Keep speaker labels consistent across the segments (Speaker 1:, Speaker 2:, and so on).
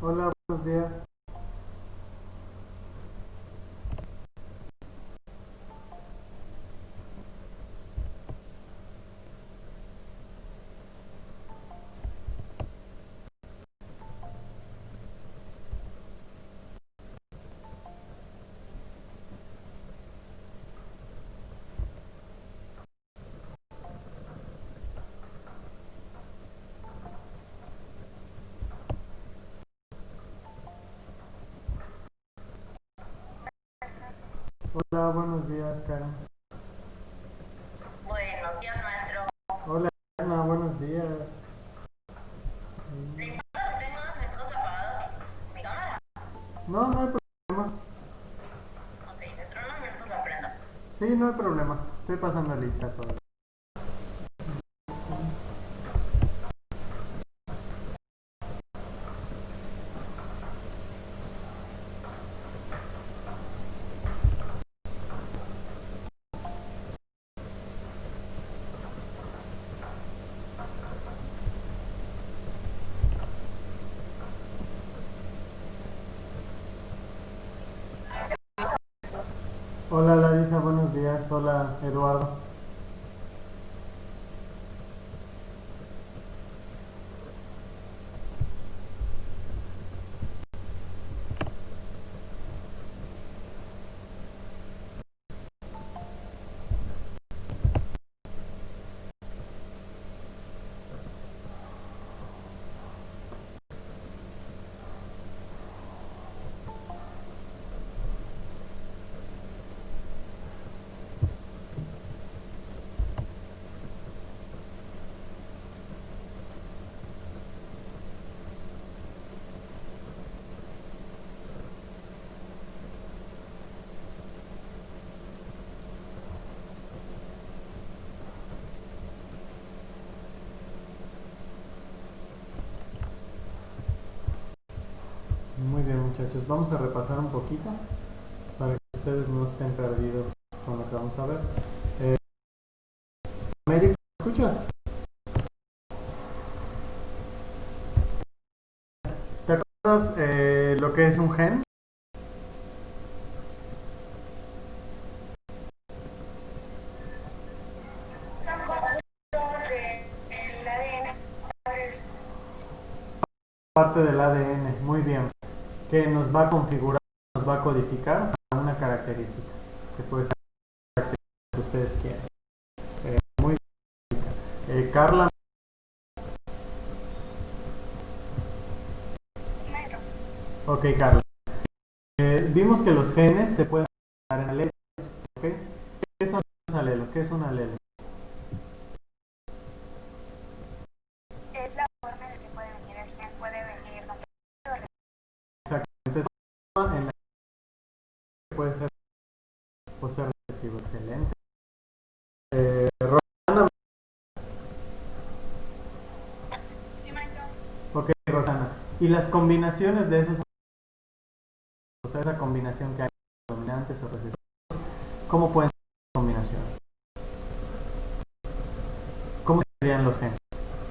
Speaker 1: Hola, buenos días. Hola, buenos días, Karen.
Speaker 2: Buenos días, maestro.
Speaker 1: Hola, Ana, buenos días.
Speaker 2: ¿Le importa si tengo unos minutos apagados mi cámara?
Speaker 1: No, no hay problema.
Speaker 2: Ok, dentro de unos minutos la prendo.
Speaker 1: Sí, no hay problema. Estoy pasando lista todo. Hola, Larisa, buenos días. Hola, Eduardo. Muy bien, muchachos. Vamos a repasar un poquito para que ustedes no estén perdidos con lo que vamos a ver. Eh, América, ¿me escuchas? ¿Te acuerdas lo que es un gen?
Speaker 2: Son conjuntos del ADN.
Speaker 1: Parte del ADN. Muy bien. Que nos va a configurar, nos va a codificar a una característica. Que puede ser la característica que ustedes quieran. Muy bien. Carla.
Speaker 2: Maestro.
Speaker 1: Ok, Carla. Vimos que los genes se pueden dar en alelos. ¿Ok? ¿Qué son los alelos? ¿Qué es un alelo?
Speaker 2: Es la forma en la que puede venir el gen, puede venir no.
Speaker 1: Exactamente. En la que puede ser o ser recesivo. Excelente. Rosana.
Speaker 2: Sí, maestro.
Speaker 1: Ok, Rosana. Y las combinaciones de esos, o sea, esa combinación que hay dominantes o recesivos, ¿cómo pueden ser las combinaciones? ¿Cómo serían los genes?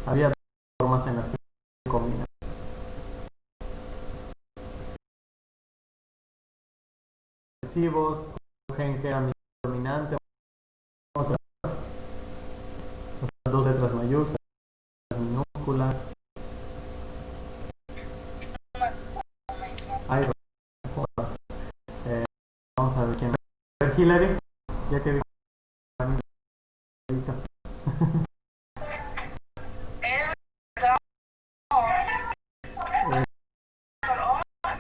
Speaker 1: Había dos formas en las que se combinan. Recesivos, un gen que era dominante, otra, o sea, dos letras mayúsculas, minúsculas. Hay vamos a ver quién. A ver, Hillary, ya que vi
Speaker 2: Es
Speaker 1: eh,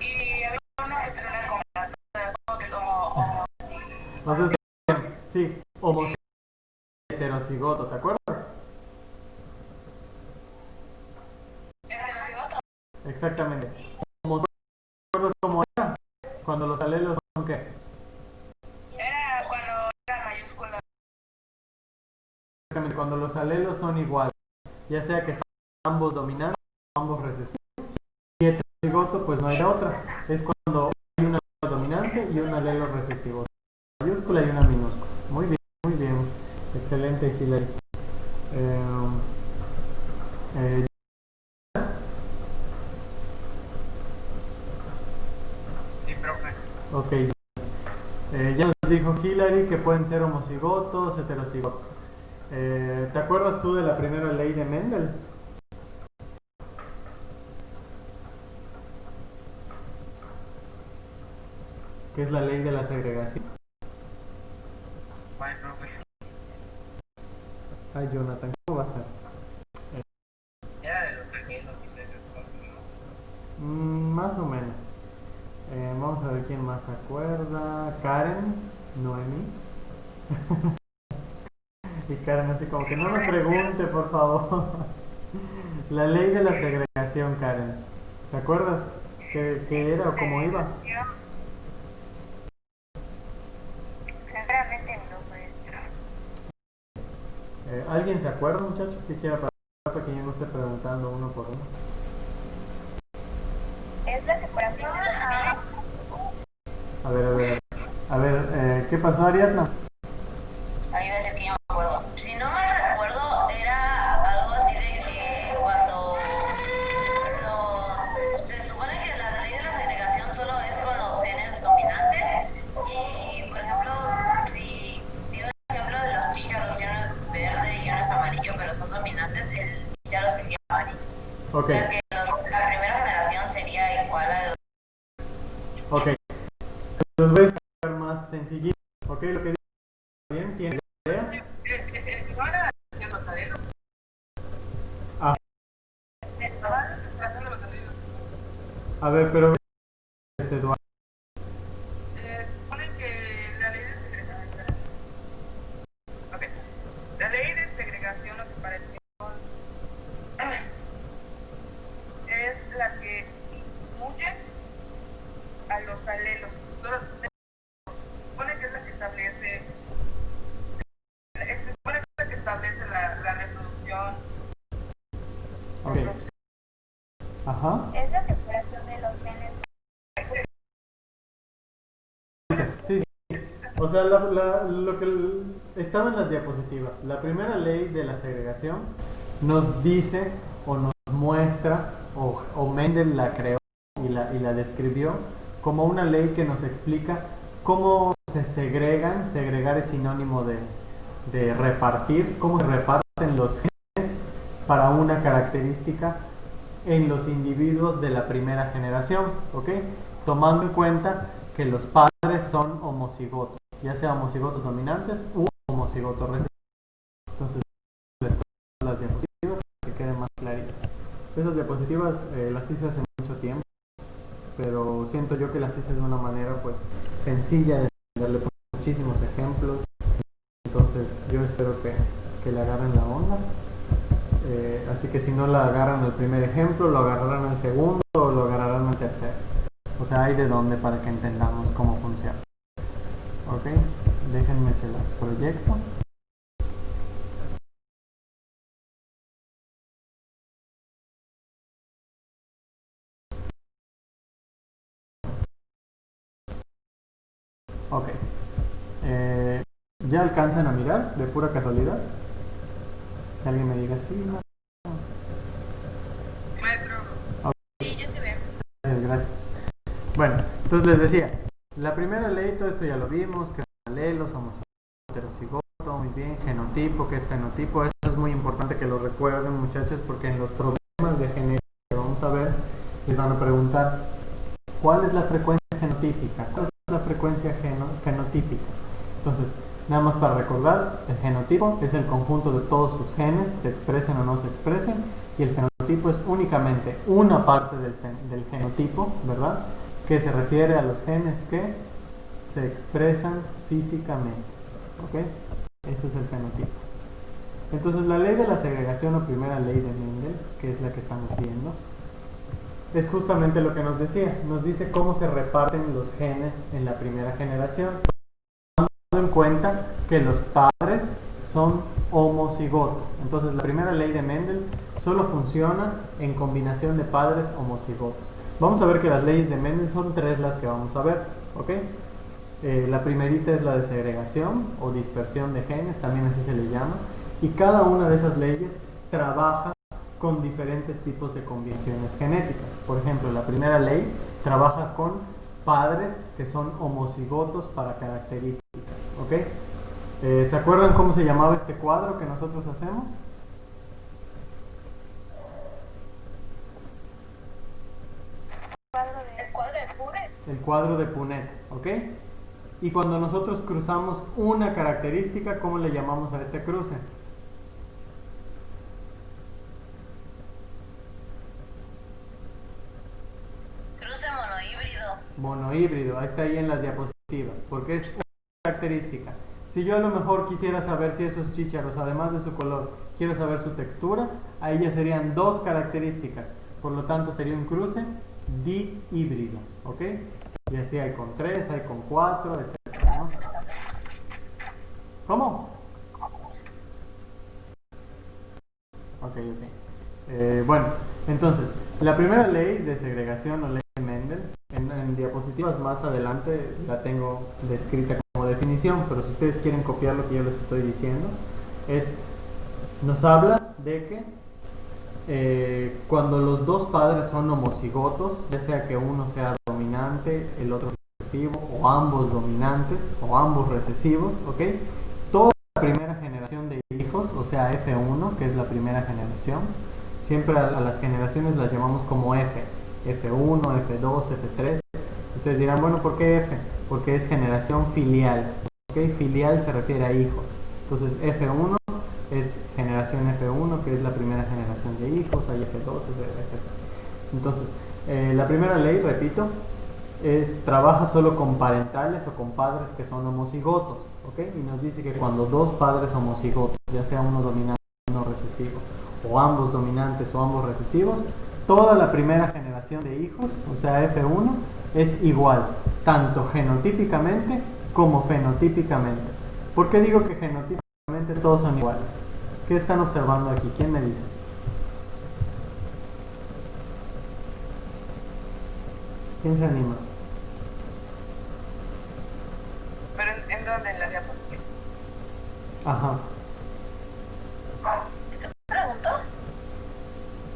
Speaker 2: y había uno que tenía como que somos
Speaker 1: no sé si sí, homocigoto heterocigoto, ¿te acuerdas?
Speaker 2: heterocigoto.
Speaker 1: Exactamente. Homocigoto, ¿te acuerdas cómo era? Cuando los alelos son qué?
Speaker 2: Era cuando era mayúscula.
Speaker 1: Exactamente, cuando los alelos son iguales, ya sea que sean ambos dominantes o ambos recesivos. Y heterocigoto, pues no hay de otra. Es cuando hay un alelo dominante y un alelo recesivo. Una mayúscula y una minúscula. Muy bien, muy bien. Excelente, Hillary. Eh, eh, Ya nos dijo Hillary que pueden ser homocigotos, heterocigotos. ¿Te acuerdas tú de la primera ley de Mendel? Que es la ley de la segregación. Ay, Jonathan, ¿cómo va a ser?
Speaker 3: Era de los gemelos y de esas cosas, ¿no?
Speaker 1: Más o menos. Vamos a ver quién más se acuerda. Karen, Noemi. Y Karen así como que no me pregunte, por favor. La ley de la segregación, Karen. ¿Te acuerdas qué era o cómo iba?
Speaker 2: Sinceramente no, maestro.
Speaker 1: ¿Alguien se acuerda, muchachos, que quiera para que yo no esté preguntando uno por uno?
Speaker 2: Es la separación de los genes.
Speaker 1: A ver, ¿qué pasó, Ariadna?
Speaker 2: Ahí va a decir que yo me acuerdo. Si no me recuerdo, era algo así de que cuando se supone que la ley de la segregación solo es con los genes dominantes y, por ejemplo, si dio el ejemplo de los chícharos, y uno es verde y uno es amarillo, pero son dominantes, el chícharo sería amarillo.
Speaker 1: Ok.
Speaker 2: O sea que la primera generación sería igual a los...
Speaker 1: Ok. Los voy a explicar más sencillito. Ok, lo que digo bien, ¿tiene idea?
Speaker 3: ¿No era haciendo talento?
Speaker 1: Ah,
Speaker 3: Nomás haciendo los salidos.
Speaker 1: a ver, pero Eduardo.
Speaker 3: Se supone que la ley de segregación. Ok. La ley de segregación o separación es la que disminuye a los alelos. Se supone que es la que establece. Se supone que es la que establece la reproducción.
Speaker 1: Ok. Ajá.
Speaker 2: Es la separación de los genes.
Speaker 1: Sí, sí. O sea, lo que estaba en las diapositivas. La primera ley de la segregación nos dice o nos muestra, o Mendel la creó y la describió como una ley que nos explica cómo se segregan. Segregar es sinónimo de repartir, cómo se reparten los genes para una característica en los individuos de la primera generación, ¿ok? Tomando en cuenta que los padres son homocigotos, ya sea homocigotos dominantes u homocigotos recesivos. Entonces, les pongo las diapositivas para que quede más clarito. Esas diapositivas las hice hace mucho tiempo, pero siento yo que las hice de una manera pues sencilla de entenderle, por muchísimos ejemplos. Entonces, yo espero que le agarren la onda. Así que si no la agarran el primer ejemplo, lo agarrarán el segundo o lo agarrarán el tercero. O sea, hay de dónde para que entendamos cómo funciona. Ok, déjenme se las proyecto. Ok, ¿ya alcanzan a mirar de pura casualidad? Que alguien me diga sí, no.
Speaker 3: Maestro.
Speaker 2: Sí, yo se ve.
Speaker 1: Gracias. Bueno, entonces les decía, la primera ley, todo esto ya lo vimos, que alelos, homocigoto, heterocigoto, muy bien, genotipo, ¿qué es fenotipo? Esto es muy importante que lo recuerden, muchachos, porque en los problemas de genética que vamos a ver, les van a preguntar ¿cuál es la frecuencia genotípica? ¿Cuál es la frecuencia fenotípica? Entonces, nada más para recordar, el genotipo es el conjunto de todos sus genes, se expresen o no se expresen, y el fenotipo es únicamente una parte del genotipo, ¿verdad? Que se refiere a los genes que se expresan físicamente, ¿ok? Eso es el fenotipo. Entonces, la ley de la segregación o primera ley de Mendel, que es la que estamos viendo, es justamente lo que nos decía, nos dice cómo se reparten los genes en la primera generación, tomando en cuenta que los padres son homocigotos. Entonces la primera ley de Mendel solo funciona en combinación de padres homocigotos. Vamos a ver que las leyes de Mendel son tres las que vamos a ver, ¿ok? La primerita es la de segregación o dispersión de genes, también así se le llama, y cada una de esas leyes trabaja con diferentes tipos de combinaciones genéticas. Por ejemplo, la primera ley trabaja con padres que son homocigotos para características, ¿ok? ¿Se acuerdan cómo se llamaba este cuadro que nosotros hacemos?
Speaker 2: El cuadro de Punnett.
Speaker 1: El cuadro de Punnett, ¿ok? Y cuando nosotros cruzamos una característica, ¿cómo le llamamos a este cruce?
Speaker 2: Cruce monohíbrido.
Speaker 1: Monohíbrido, está ahí en las diapositivas, porque es una característica. Si yo a lo mejor quisiera saber si esos chícharos, además de su color, quiero saber su textura, ahí ya serían dos características. Por lo tanto, sería un cruce dihíbrido, ¿ok? Y así hay con 3, hay con 4, etc., ¿no? ¿Cómo? Ok. Bueno, entonces, la primera ley de segregación o ley de Mendel, en diapositivas más adelante la tengo descrita como definición, pero si ustedes quieren copiar lo que yo les estoy diciendo, nos habla de que cuando los dos padres son homocigotos, ya sea que uno sea dominante, el otro recesivo, o ambos dominantes, o ambos recesivos, ¿ok? Toda la primera generación de hijos, o sea F1, que es la primera generación, siempre a las generaciones las llamamos como F, F1, F2, F3. Ustedes dirán, bueno, ¿por qué F? Porque es generación filial, ¿ok? Filial se refiere a hijos. Entonces F1 es generación F1, que es la primera generación de hijos, hay F2, etc. Entonces, la primera ley, repito, trabaja solo con parentales o con padres que son homocigotos, ¿ok? Y nos dice que cuando dos padres homocigotos, ya sea uno dominante o uno recesivo, o ambos dominantes o ambos recesivos, toda la primera generación de hijos, o sea F1, es igual, tanto genotípicamente como fenotípicamente. ¿Por qué digo que genotípicamente todos son iguales? ¿Qué están observando aquí? ¿Quién me dice? ¿Quién se anima?
Speaker 3: ¿Pero en dónde? ¿En la diapositiva?
Speaker 1: Ajá.
Speaker 2: ¿Se preguntó?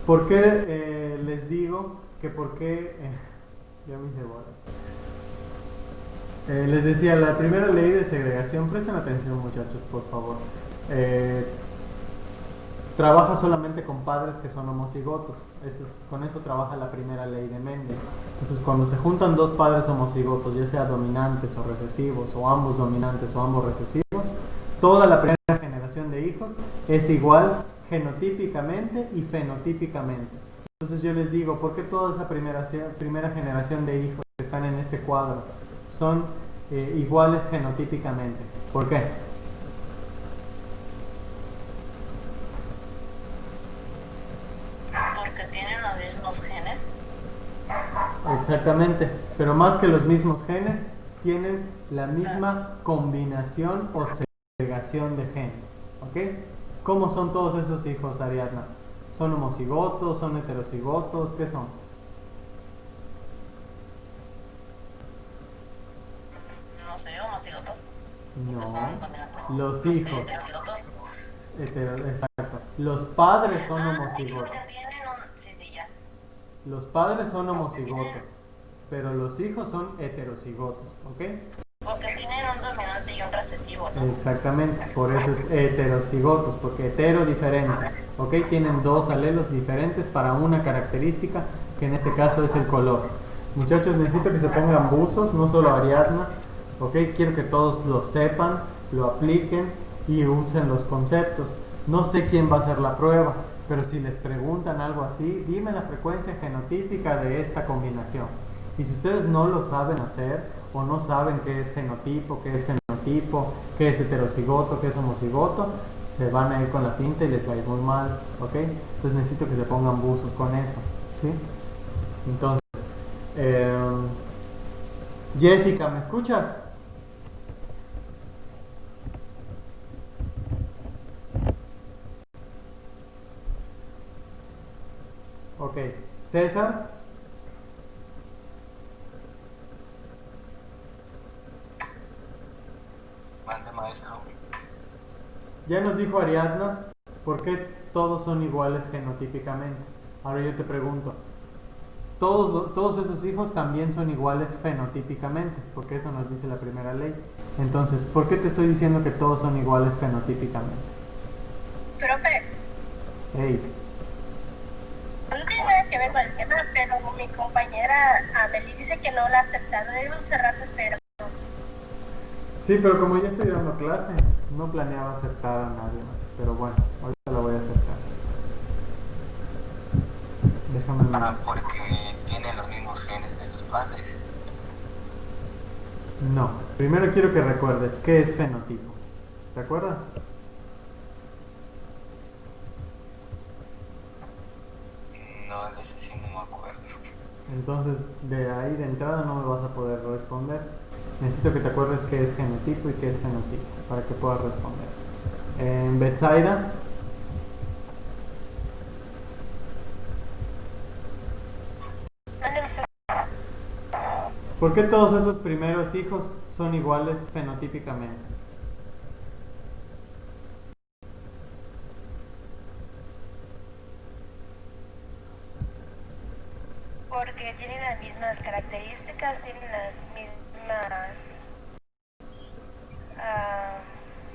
Speaker 1: ¿Por qué les digo que por qué... ya me hice bolas. Les decía, la primera ley de segregación, presten atención muchachos, por favor. Trabaja solamente con padres que son homocigotos. Con eso trabaja la primera ley de Mendel. Entonces, cuando se juntan dos padres homocigotos, ya sea dominantes o recesivos, o ambos dominantes o ambos recesivos, toda la primera generación de hijos es igual genotípicamente y fenotípicamente. Entonces yo les digo, ¿por qué toda esa primera generación de hijos que están en este cuadro son iguales genotípicamente? ¿Por qué?
Speaker 2: Porque tienen los mismos genes.
Speaker 1: Exactamente, pero más que los mismos genes, tienen la misma combinación o segregación de genes, ¿ok? ¿Cómo son todos esos hijos, Ariadna? ¿Son homocigotos? ¿Son heterocigotos? ¿Qué son?
Speaker 2: No sé, homocigotos.
Speaker 1: No,
Speaker 2: Son dominantes.
Speaker 1: los
Speaker 2: No sé,
Speaker 1: hijos.
Speaker 2: heterocigotos.
Speaker 1: Exacto. Los padres son
Speaker 2: Sí,
Speaker 1: homocigotos.
Speaker 2: porque tienen un... Sí, ya.
Speaker 1: Los padres son homocigotos, pero los hijos son heterocigotos, ¿ok?
Speaker 2: Porque tienen un dominante y un recesivo, ¿no?
Speaker 1: Exactamente, por eso es heterocigotos, porque hetero diferente, ¿ok? Tienen dos alelos diferentes para una característica, que en este caso es el color. Muchachos, necesito que se pongan buzos, no solo Ariadna, ¿ok? Quiero que todos lo sepan, lo apliquen y usen los conceptos. No sé quién va a hacer la prueba, pero si les preguntan algo así, dime la frecuencia genotípica de esta combinación. Y si ustedes no lo saben hacer, o no saben qué es genotipo, qué es fenotipo, qué es heterocigoto, qué es homocigoto, se van a ir con la pinta y les va a ir muy mal, ¿ok? Entonces necesito que se pongan buzos con eso, ¿sí? Entonces, Jessica, ¿me escuchas? Ok, César.
Speaker 4: Mande, maestro.
Speaker 1: Ya nos dijo Ariadna por qué todos son iguales genotípicamente. Ahora yo te pregunto, todos esos hijos también son iguales fenotípicamente, porque eso nos dice la primera ley. Entonces, ¿por qué te estoy diciendo que todos son iguales fenotípicamente?
Speaker 4: Profe,
Speaker 1: Hey,
Speaker 4: no tiene nada que ver con el tema, pero mi compañera Amelie dice que no la ha aceptado. Llevo hace rato esperando.
Speaker 1: sí, pero como ya estoy dando clase, no planeaba aceptar a nadie más. Pero bueno, ahorita la voy a aceptar. Déjame ver.
Speaker 5: Porque tienen los mismos genes de los padres.
Speaker 1: No, primero quiero que recuerdes qué es fenotipo. ¿Te acuerdas?
Speaker 5: No, de ese sí no me acuerdo.
Speaker 1: Entonces, de ahí de entrada no me vas a poder responder. Necesito que te acuerdes qué es genotipo y qué es fenotipo para que puedas responder. Betsaida,
Speaker 4: ¿Dónde está?
Speaker 1: ¿por qué todos esos primeros hijos son iguales fenotípicamente?
Speaker 4: Porque tienen las mismas características, tienen las mismas... ah,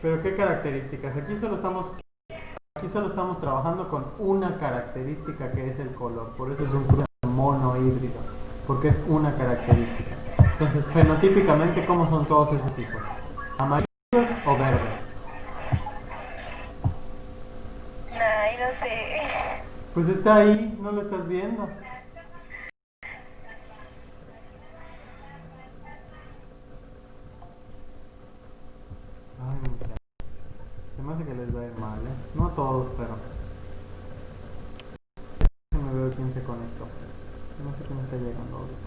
Speaker 1: ¿Pero qué características? Aquí solo estamos trabajando con una característica que es el color. Por eso es un cruce mono híbrido, porque es una característica. Entonces, fenotípicamente, ¿cómo son todos esos hijos? ¿Amarillos o verdes?
Speaker 4: ay, no sé.
Speaker 1: Pues está ahí, no lo estás viendo. Ay, muchachos. Se me hace que les va a ir mal, ¿eh? No a todos, pero... Déjame ver quién se conectó. No sé quién está llegando ahorita.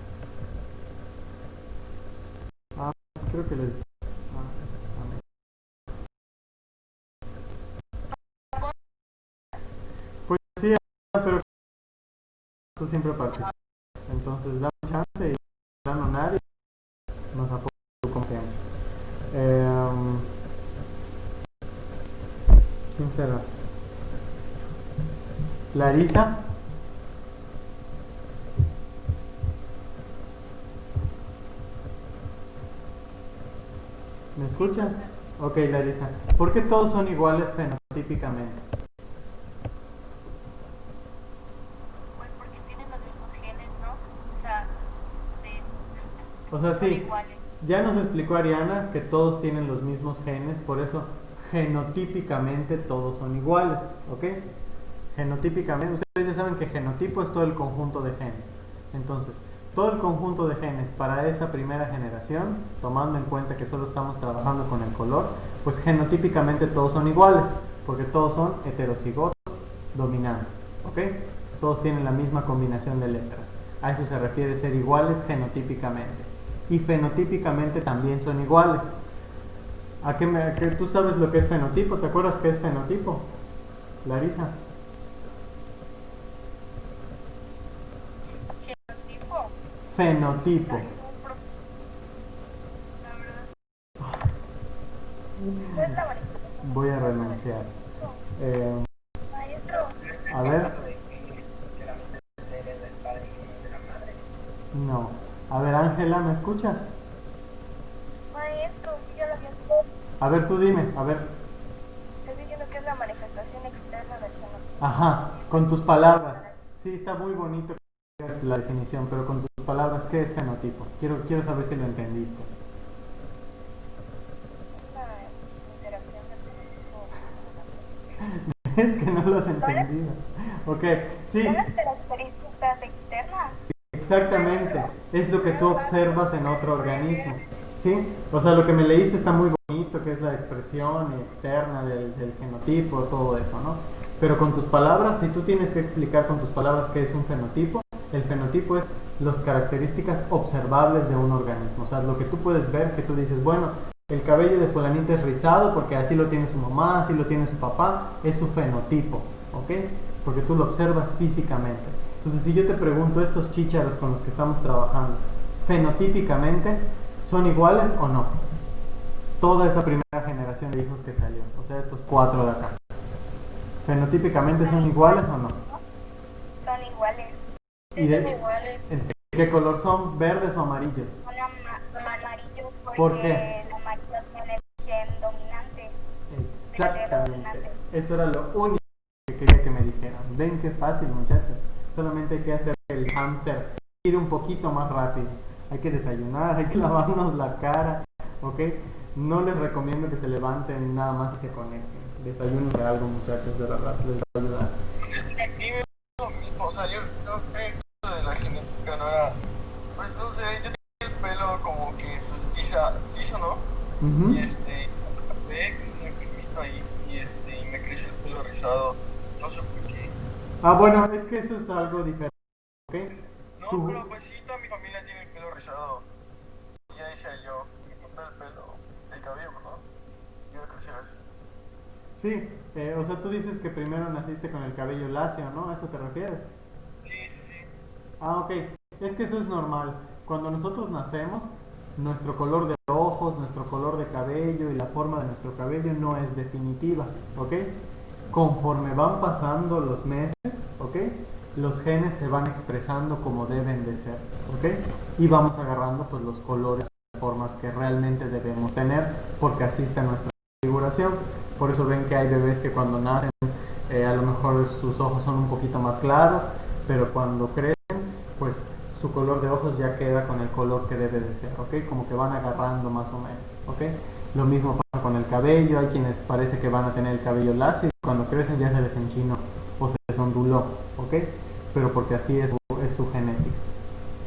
Speaker 1: Ah, creo que les... Ah, a mí. Pues sí, pero tú siempre participas. Entonces, da un chance y no nadie nos apoya como siempre. ¿Quién será? ¿Larisa? ¿Me escuchas? Ok, Larisa. ¿Por qué todos son iguales fenotípicamente?
Speaker 6: Pues porque tienen los mismos genes, ¿no? O sea,
Speaker 1: O sea,
Speaker 6: son
Speaker 1: sí,
Speaker 6: iguales.
Speaker 1: ya nos explicó Ariana que todos tienen los mismos genes, por eso genotípicamente todos son iguales, ¿ok? Genotípicamente, ustedes ya saben que genotipo es todo el conjunto de genes. Entonces, todo el conjunto de genes para esa primera generación, tomando en cuenta que solo estamos trabajando con el color, pues genotípicamente todos son iguales, porque todos son heterocigotos dominantes, ¿ok? Todos tienen la misma combinación de letras. A eso se refiere ser iguales genotípicamente. Y fenotípicamente también son iguales. ¿Que tú sabes lo que es fenotipo? ¿Te acuerdas qué es fenotipo? Larisa.
Speaker 4: Genotipo.
Speaker 1: Fenotipo.
Speaker 4: Ay, no, no es la manifestación.
Speaker 1: Voy a renunciar.
Speaker 4: Maestro,
Speaker 1: A ver. No. A ver, Ángela, ¿me escuchas?
Speaker 4: maestro, yo lo vi.
Speaker 1: A ver, tú dime. A ver.
Speaker 4: Estoy diciendo que es la manifestación externa del genotipo.
Speaker 1: Ajá. Con tus palabras. Sí, está muy bonito que digas la definición, pero con tus palabras, ¿qué es fenotipo? Quiero saber si lo entendiste.
Speaker 4: La interacción del genotipo.
Speaker 1: Es que no lo has entendido. Ok, sí.
Speaker 4: Son las características externas.
Speaker 1: Exactamente, es lo que tú observas en otro organismo, ¿sí? O sea, lo que me leíste está muy bonito, que es la expresión externa del genotipo, todo eso, ¿no? Pero con tus palabras, si tú tienes que explicar con tus palabras qué es un fenotipo, el fenotipo es las características observables de un organismo, o sea, lo que tú puedes ver, que tú dices, bueno, el cabello de fulanita es rizado porque así lo tiene su mamá, así lo tiene su papá, es su fenotipo, ¿ok? Porque tú lo observas físicamente. Entonces, si yo te pregunto, estos chícharos con los que estamos trabajando, fenotípicamente, ¿son iguales o no? Toda esa primera generación de hijos que salió, o sea, estos 4 de acá. ¿Fenotípicamente son iguales o no?
Speaker 4: Son iguales.
Speaker 1: ¿Y
Speaker 4: son
Speaker 1: de
Speaker 4: iguales.
Speaker 1: qué color son? ¿Verdes o amarillos?
Speaker 4: Amarillo
Speaker 1: ¿Por
Speaker 4: porque
Speaker 1: qué?
Speaker 4: el amarillo tiene el gen dominante.
Speaker 1: Exactamente. Eso era lo único que quería que me dijeran. Ven qué fácil, muchachos. Solamente hay que hacer que el hámster ir un poquito más rápido. Hay que desayunar, hay que lavarnos la cara, ¿ok? No les recomiendo que se levanten nada más y se conecten. Desayunen de algo, muchachos, de verdad, les va a ayudar.
Speaker 7: Dime lo mismo, o sea, yo creo que eso de la genética no era, pues no sé, yo tenía el pelo como que, pues liso, ¿no?
Speaker 1: Ujú.
Speaker 7: Y ve muy primito ahí, y me creció el pelo rizado, no sé por qué.
Speaker 1: Ah, bueno, es que eso es algo diferente, ¿ok?
Speaker 7: No,
Speaker 1: Tú-
Speaker 7: pero pues sí, toda mi familia tiene el pelo rizado. Y ya decía yo, me corté el cabello, ¿no? Y iba a crecer así.
Speaker 1: Sí, o sea, tú dices que primero naciste con el cabello lacio, ¿no? ¿A eso te refieres?
Speaker 7: Sí, sí, sí.
Speaker 1: Ah, ok. Es que eso es normal. Cuando nosotros nacemos, nuestro color de ojos, nuestro color de cabello y la forma de nuestro cabello no es definitiva, ¿ok? Conforme van pasando los meses, ¿ok? Los genes se van expresando como deben de ser, ¿ok? Y vamos agarrando pues los colores y formas que realmente debemos tener porque así está nuestra configuración. Por eso ven que hay bebés que cuando nacen a lo mejor sus ojos son un poquito más claros, pero cuando crecen pues su color de ojos ya queda con el color que debe de ser, ¿ok? Como que van agarrando más o menos, ¿ok? Lo mismo pasa con el cabello, hay quienes parece que van a tener el cabello lacio y cuando crecen ya se les enchinó o se les onduló, ¿ok? Pero porque así es su genética,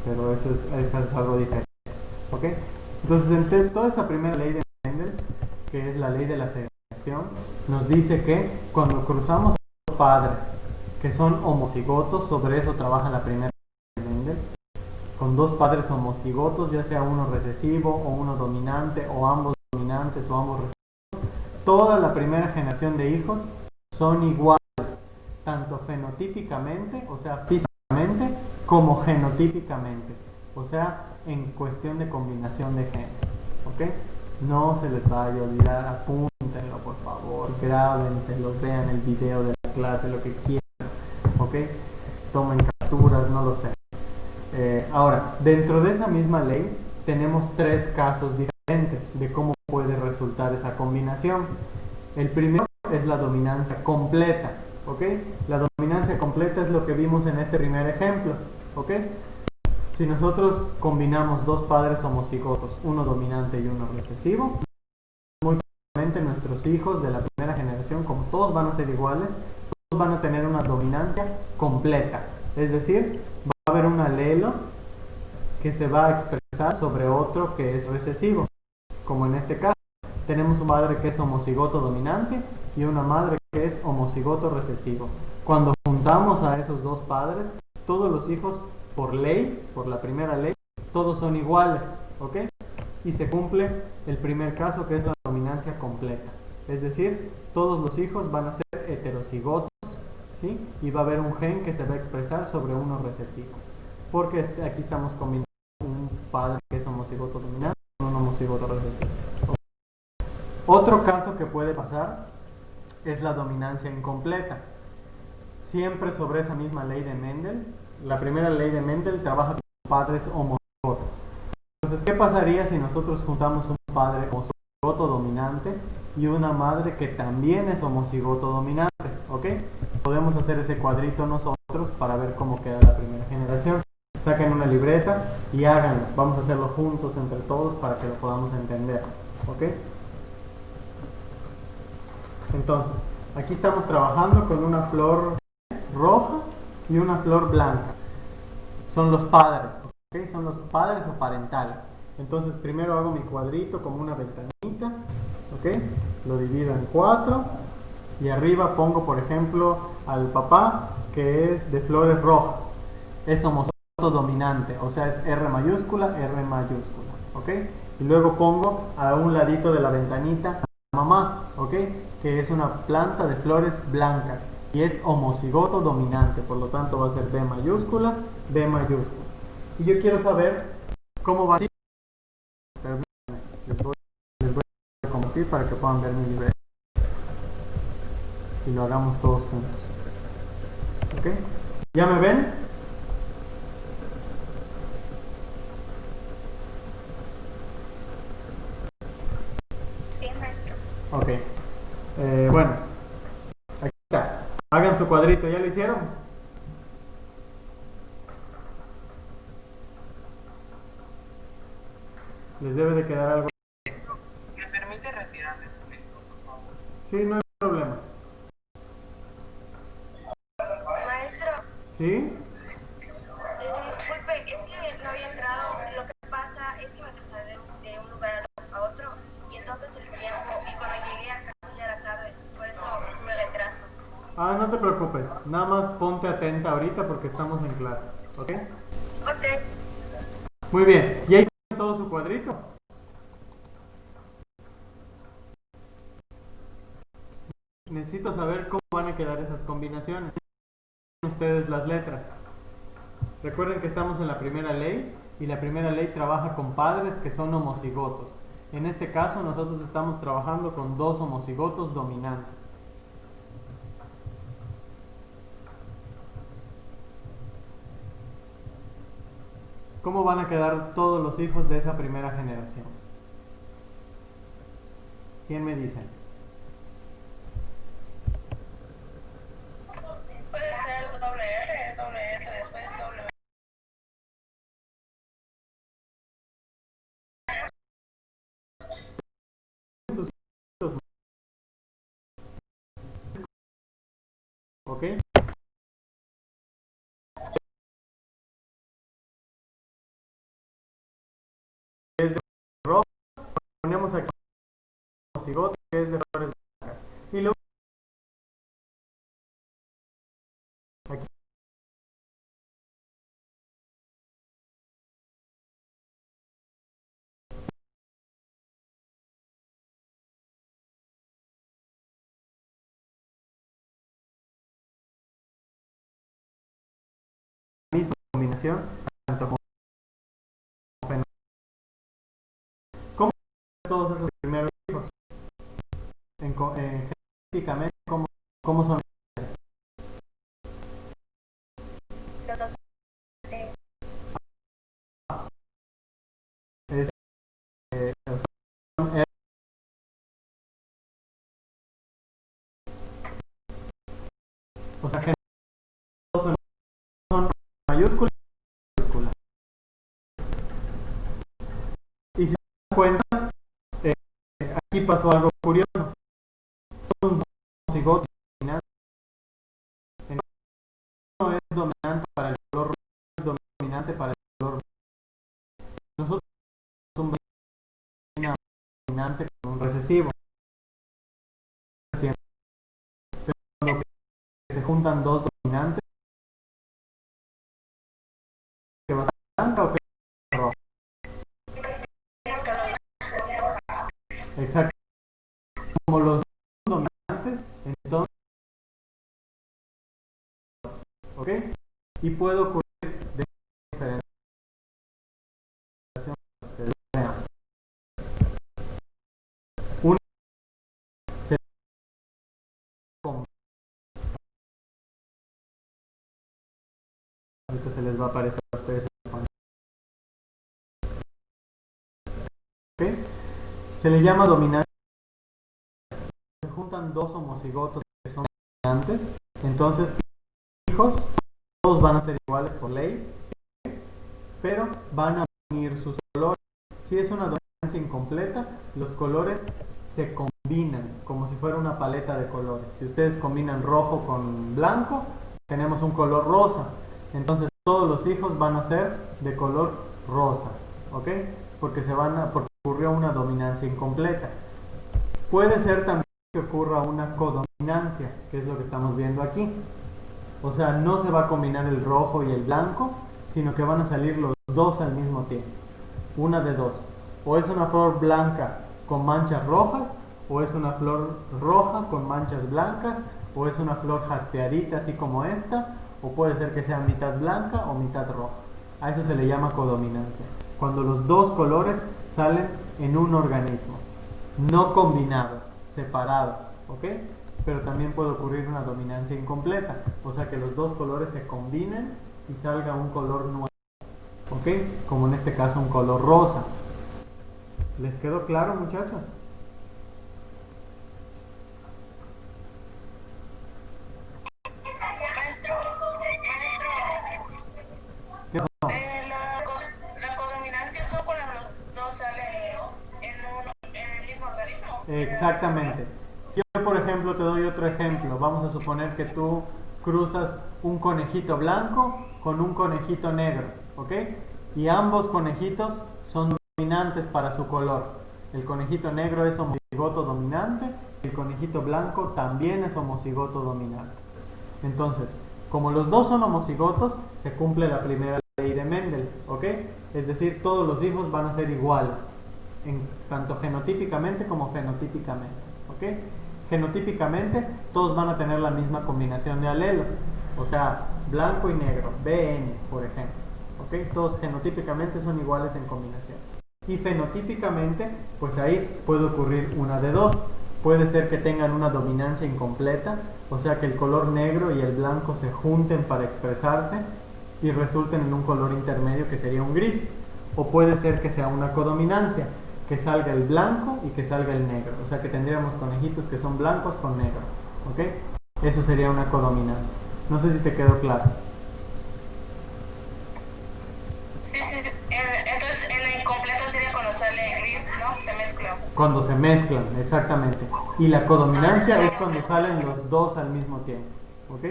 Speaker 1: pero eso es algo diferente, ¿ok? Entonces, entre toda esa primera ley de Mendel, que es la ley de la segregación, nos dice que cuando cruzamos dos padres que son homocigotos, sobre eso trabaja la primera ley de Mendel, con dos padres homocigotos, ya sea uno recesivo o uno dominante o ambos dominantes o ambos recesivos, toda la primera generación de hijos son iguales, tanto fenotípicamente, o sea, físicamente, como genotípicamente, o sea, en cuestión de combinación de genes, ¿ok? No se les vaya a olvidar, apúntenlo por favor, grábenselo, vean el video de la clase, lo que quieran, ¿ok? Tomen capturas, no lo sé. Ahora, dentro de esa misma ley tenemos tres casos diferentes de cómo puede resultar esa combinación. El primero es la dominancia completa, ¿ok? La dominancia completa es lo que vimos en este primer ejemplo, ¿ok? Si nosotros combinamos dos padres homocigotos, uno dominante y uno recesivo, muy probablemente nuestros hijos de la primera generación, como todos van a ser iguales, todos van a tener una dominancia completa, es decir, va a haber un alelo que se va a expresar sobre otro que es recesivo, como en este caso. Tenemos un padre que es homocigoto dominante y una madre que es homocigoto recesivo. Cuando juntamos a esos dos padres, todos los hijos, por ley, por la primera ley, todos son iguales, ¿ok? Y se cumple el primer caso, que es la dominancia completa. Es decir, todos los hijos van a ser heterocigotos, ¿sí? Y va a haber un gen que se va a expresar sobre uno recesivo. Porque aquí estamos combinando un padre que es homocigoto dominante con un homocigoto recesivo. Otro caso que puede pasar es la dominancia incompleta. Siempre sobre esa misma ley de Mendel. La primera ley de Mendel trabaja con padres homocigotos. Entonces, ¿qué pasaría si nosotros juntamos un padre homocigoto dominante y una madre que también es homocigoto dominante? ¿Ok? Podemos hacer ese cuadrito nosotros para ver cómo queda la primera generación. Saquen una libreta y háganlo. Vamos a hacerlo juntos entre todos para que lo podamos entender. ¿Ok? Entonces, aquí estamos trabajando con una flor roja y una flor blanca. Son los padres, ¿ok? Son los padres o parentales. Entonces, primero hago mi cuadrito como una ventanita, ¿ok? Lo divido en 4 y arriba pongo, por ejemplo, al papá que es de flores rojas. Es homocigoto dominante, o sea, es R mayúscula, R mayúscula, ¿ok? Y luego pongo a un ladito de la ventanita a mamá, ¿ok? Que es una planta de flores blancas y es homocigoto dominante, por lo tanto va a ser B mayúscula, B mayúscula. Y yo quiero saber cómo va a ser. Les voy a compartir para que puedan ver mi libreta y lo hagamos todos juntos. ¿Ok? ¿Ya me ven? Ok. Bueno, aquí está. Hagan su cuadrito, ¿ya lo hicieron? Les debe de quedar algo.
Speaker 3: ¿Me permite retirarme un momento, por favor?
Speaker 1: Sí, no hay problema.
Speaker 6: Maestro,
Speaker 1: ¿Sí?
Speaker 6: disculpe, es que no había entrado. Lo que pasa es que me trasladé de un lugar a otro y entonces el tiempo, y cuando llegué acá pues ya era tarde, por eso me retraso.
Speaker 1: Ah, no te preocupes. Nada más ponte atenta ahorita porque estamos en clase. ¿Ok?
Speaker 6: Ok.
Speaker 1: Muy bien. ¿Ya hicieron todo su cuadrito? Necesito saber cómo van a quedar esas combinaciones. Ustedes las letras. Recuerden que estamos en la primera ley y la primera ley trabaja con padres que son homocigotos. En este caso nosotros estamos trabajando con dos homocigotos dominantes. ¿Cómo van a quedar todos los hijos de esa primera generación? ¿Quién me dice?
Speaker 2: Puede ser doble R después doble.
Speaker 1: ¿Ok? Es de rojo, ponemos aquí homocigoto que es de flores blancas. Y luego aquí la misma combinación, tanto como fenómeno. ¿Cómo todos esos primeros hijos? Genéticamente, ¿cómo son?
Speaker 4: Los dos
Speaker 1: Es, son o sea, todos son mayúsculas y minúsculas. Y si se dan cuenta, aquí pasó algo curioso. Son dos homocigotos dominantes. Uno es dominante para el color rojo, es dominante para el color blanco. Nosotros tenemos un dominante con un recesivo. Pero cuando se juntan dos dominantes, ¿qué va a ser blanca o qué va a ser roja? Exacto. Como los dos dominantes, entonces, ¿ok? Y puede ocurrir de diferentes ustedes vean. Uno se con ahorita se les va a aparecer a ustedes en pantalla. ¿Ok? Se le llama dominante. Se juntan dos homocigotos que son dominantes, entonces hijos, todos van a ser iguales por ley, pero van a unir sus colores. Si es una dominancia incompleta, los colores se combinan como si fuera una paleta de colores. Si ustedes combinan rojo con blanco, tenemos un color rosa. Entonces todos los hijos van a ser de color rosa, ¿ok? Porque ocurrió una dominancia incompleta. Puede ser también que ocurra una codominancia, que es lo que estamos viendo aquí. O sea, no se va a combinar el rojo y el blanco, sino que van a salir los dos al mismo tiempo. Una de dos. O es una flor blanca con manchas rojas, o es una flor roja con manchas blancas, o es una flor jaspeadita así como esta, o puede ser que sea mitad blanca o mitad roja. A eso se le llama codominancia. Cuando los dos colores salen en un organismo, no combinados, separados, ¿ok? Pero también puede ocurrir una dominancia incompleta, o sea que los dos colores se combinen y salga un color nuevo, ¿ok? Como en este caso un color rosa. ¿Les quedó claro, muchachos? Exactamente. Si yo, por ejemplo, te doy otro ejemplo, vamos a suponer que tú cruzas un conejito blanco con un conejito negro, ¿ok? Y ambos conejitos son dominantes para su color. El conejito negro es homocigoto dominante, el conejito blanco también es homocigoto dominante. Entonces, como los dos son homocigotos, se cumple la primera ley de Mendel, ¿ok? Es decir, todos los hijos van a ser iguales, tanto genotípicamente como fenotípicamente, ¿ok? Genotípicamente, todos van a tener la misma combinación de alelos, o sea, blanco y negro, BN, por ejemplo, ¿ok? Todos genotípicamente son iguales en combinación. Y fenotípicamente, pues ahí puede ocurrir una de dos. Puede ser que tengan una dominancia incompleta, o sea que el color negro y el blanco se junten para expresarse y resulten en un color intermedio que sería un gris. O puede ser que sea una codominancia, que salga el blanco y que salga el negro. O sea que tendríamos conejitos que son blancos con negro, ¿ok? Eso sería una codominancia. No sé si te quedó claro.
Speaker 2: Sí. Entonces, en la incompleta sería cuando sale gris, ¿no? Se mezcla.
Speaker 1: Cuando se mezclan, exactamente. Y la codominancia es cuando salen los dos al mismo tiempo, ¿ok?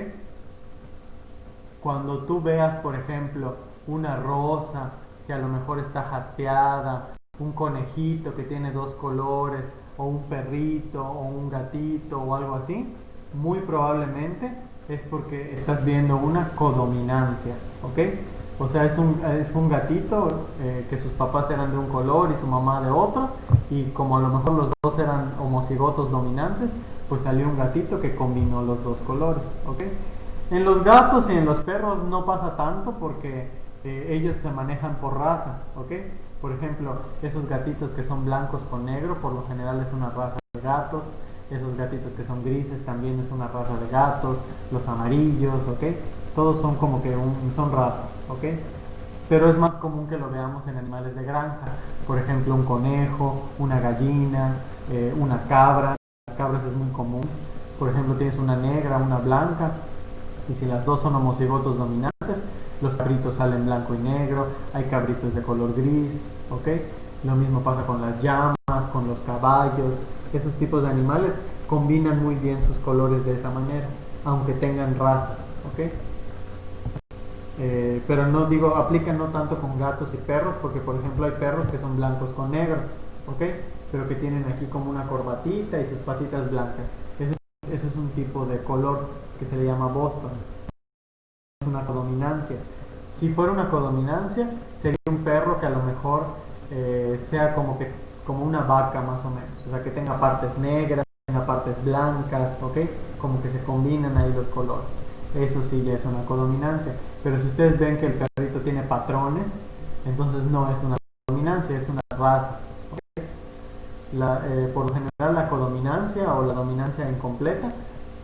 Speaker 1: Cuando tú veas, por ejemplo, una rosa que a lo mejor está jaspeada, un conejito que tiene dos colores, o un perrito, o un gatito, o algo así, muy probablemente es porque estás viendo una codominancia, ¿ok? O sea, es un gatito que sus papás eran de un color y su mamá de otro, y como a lo mejor los dos eran homocigotos dominantes, pues salió un gatito que combinó los dos colores, ¿ok? En los gatos y en los perros no pasa tanto porque ellos se manejan por razas, ¿ok? Por ejemplo, esos gatitos que son blancos con negro, por lo general es una raza de gatos. Esos gatitos que son grises también es una raza de gatos. Los amarillos, ¿ok? Todos son como que son razas, ¿ok? Pero es más común que lo veamos en animales de granja. Por ejemplo, un conejo, una gallina, una cabra. Las cabras es muy común. Por ejemplo, tienes una negra, una blanca. Y si las dos son homocigotos dominantes, los cabritos salen blanco y negro. Hay cabritos de color gris, ¿ok? Lo mismo pasa con las llamas, con los caballos. Esos tipos de animales combinan muy bien sus colores de esa manera, aunque tengan razas, ¿ok? Pero no digo, aplica no tanto con gatos y perros, porque por ejemplo hay perros que son blancos con negro, ¿ok? Pero que tienen aquí como una corbatita y sus patitas blancas. Eso es un tipo de color que se le llama Boston. Es una codominancia. Si fuera una codominancia, sería un perro que a lo mejor sea como una vaca más o menos. O sea, que tenga partes negras, tenga partes blancas, ¿ok? Como que se combinan ahí los colores. Eso sí ya es una codominancia. Pero si ustedes ven que el perrito tiene patrones, entonces no es una codominancia, es una raza. ¿Okay? Por lo general la codominancia o la dominancia incompleta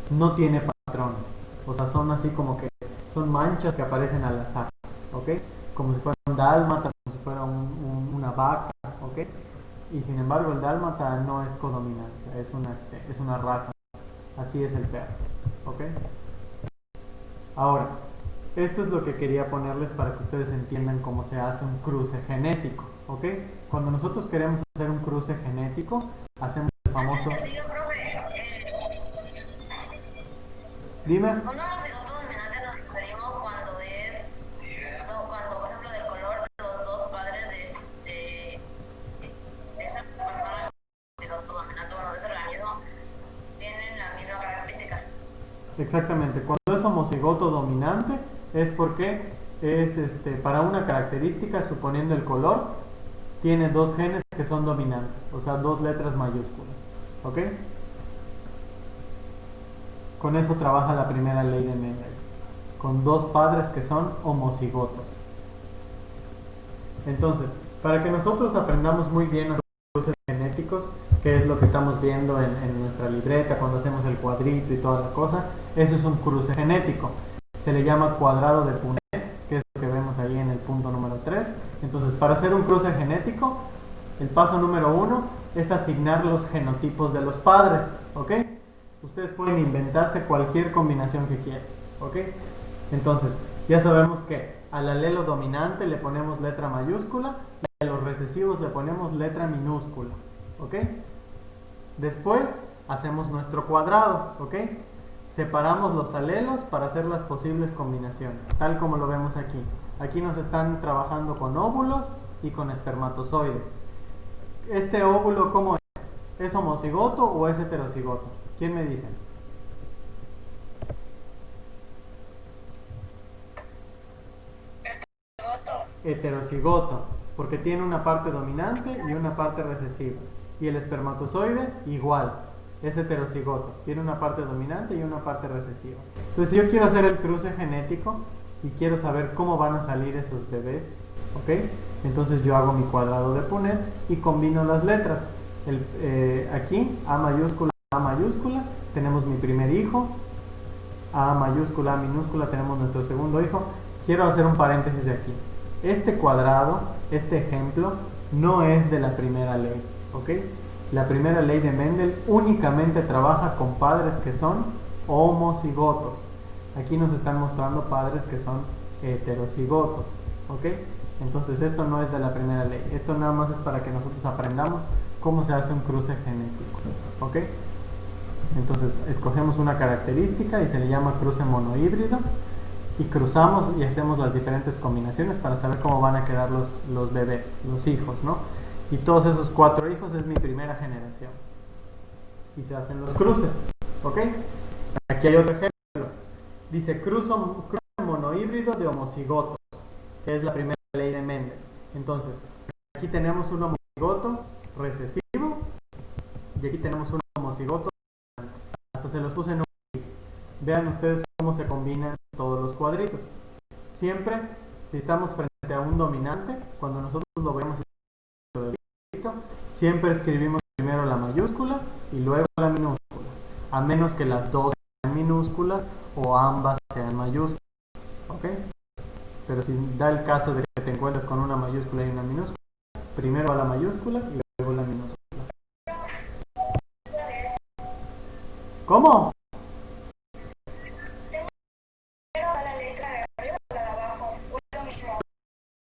Speaker 1: no tiene patrones. O sea, son así como que son manchas que aparecen al azar, ¿ok? Como si fuera un dálmata, como si fuera una vaca, ¿ok? Y sin embargo el dálmata no es codominancia, es una raza. Así es el perro, ¿ok? Ahora, esto es lo que quería ponerles para que ustedes entiendan cómo se hace un cruce genético, ¿ok? Cuando nosotros queremos hacer un cruce genético, hacemos el famoso... Dime.
Speaker 2: Uno de los cigotos dominantes nos referimos cuando por ejemplo, del color, los dos padres de esa persona, cigoto dominante, bueno, de ese organismo, tienen la misma característica.
Speaker 1: Exactamente. Cuando es homocigoto dominante es porque es para una característica, suponiendo el color, tiene dos genes que son dominantes, o sea, dos letras mayúsculas, ¿ok? Con eso trabaja la primera ley de Mendel, con dos padres que son homocigotos. Entonces, para que nosotros aprendamos muy bien los cruces genéticos, que es lo que estamos viendo en nuestra libreta cuando hacemos el cuadrito y toda la cosa, eso es un cruce genético. Se le llama cuadrado de Punnett, que es lo que vemos ahí en el punto número 3. Entonces, para hacer un cruce genético, el paso número 1 es asignar los genotipos de los padres, ¿ok? Ustedes pueden inventarse cualquier combinación que quieran, ¿ok? Entonces, ya sabemos que al alelo dominante le ponemos letra mayúscula y a los recesivos le ponemos letra minúscula, ¿ok? Después hacemos nuestro cuadrado, ¿ok? Separamos los alelos para hacer las posibles combinaciones, tal como lo vemos aquí. Aquí nos están trabajando con óvulos y con espermatozoides. ¿Este óvulo cómo es? ¿Es homocigoto o es heterocigoto? ¿Quién me dice? Heterocigoto, porque tiene una parte dominante y una parte recesiva. Y el espermatozoide igual, es heterocigoto, tiene una parte dominante y una parte recesiva. Entonces, si yo quiero hacer el cruce genético y quiero saber cómo van a salir esos bebés, ¿ok? Entonces yo hago mi cuadrado de Punnett y combino las letras. Aquí, A mayúscula, tenemos mi primer hijo. A mayúscula, A minúscula, tenemos nuestro segundo hijo. Quiero hacer un paréntesis aquí. Este cuadrado, este ejemplo, no es de la primera ley, ¿ok? La primera ley de Mendel únicamente trabaja con padres que son homocigotos. Aquí nos están mostrando padres que son heterocigotos, ¿ok? Entonces esto no es de la primera ley. Esto nada más es para que nosotros aprendamos cómo se hace un cruce genético, ¿ok? Entonces escogemos una característica y se le llama cruce monohíbrido y cruzamos y hacemos las diferentes combinaciones para saber cómo van a quedar los bebés, los hijos, ¿no? Y todos esos 4 hijos es mi primera generación. Y se hacen los cruces, ¿ok? Aquí hay otro ejemplo. Dice cruce monohíbrido de homocigotos, que es la primera ley de Mendel. Entonces, aquí tenemos un homocigoto recesivo y aquí tenemos un homocigoto. Hasta se los puse en un... Vean ustedes cómo se combinan todos los cuadritos. Siempre, si estamos frente a un dominante, cuando nosotros lo vemos en el cuadrito, siempre escribimos primero la mayúscula y luego la minúscula, a menos que las dos sean minúsculas o ambas sean mayúsculas, ¿ok? Pero si da el caso de que te encuentres con una mayúscula y una minúscula, primero va la mayúscula y luego la minúscula. ¿Cómo?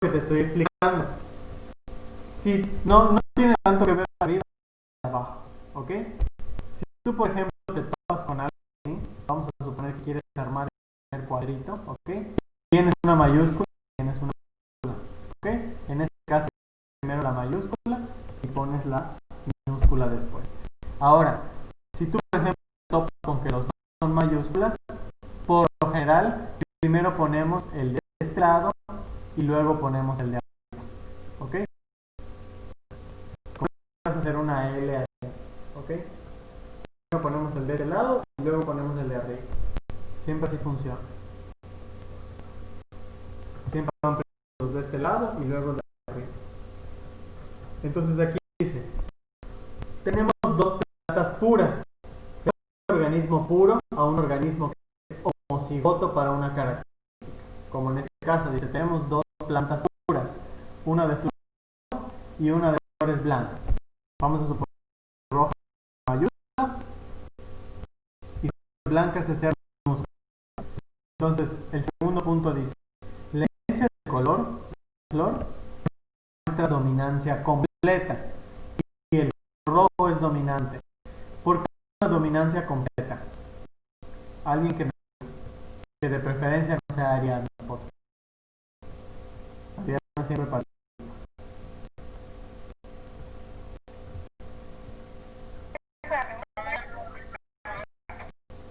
Speaker 1: Que te estoy explicando. Si no tiene tanto que ver arriba y abajo, ¿ok? Si tú, por ejemplo, te topas con algo así, vamos a suponer que quieres armar el primer cuadrito, ¿ok? Tienes una mayúscula y tienes una minúscula, ¿ok? En este caso, primero la mayúscula y pones la minúscula después. Ahora, si tú, por ejemplo, te topas con que los dos son mayúsculas, por lo general, primero ponemos el de este lado y luego ponemos el de arriba, ¿ok? Vas a hacer una L ahí, ¿ok? Primero ponemos el de este lado y luego ponemos el de arriba. Siempre así funciona. Siempre van los de este lado y luego el de arriba. Entonces aquí dice, tenemos dos plantas puras. Se un organismo puro a un organismo que es homocigoto para una característica. Como en este caso, dice, tenemos dos plantas puras, una de flores rojas y una de flores blancas. Vamos a suponer que roja es mayúscula y blanca es ser minúscula. Entonces, el segundo punto dice, la herencia del color de la flor muestra dominancia completa y el color rojo es dominante. ¿Por qué una dominancia completa? Alguien que de preferencia no sea ariano. Ariano siempre para...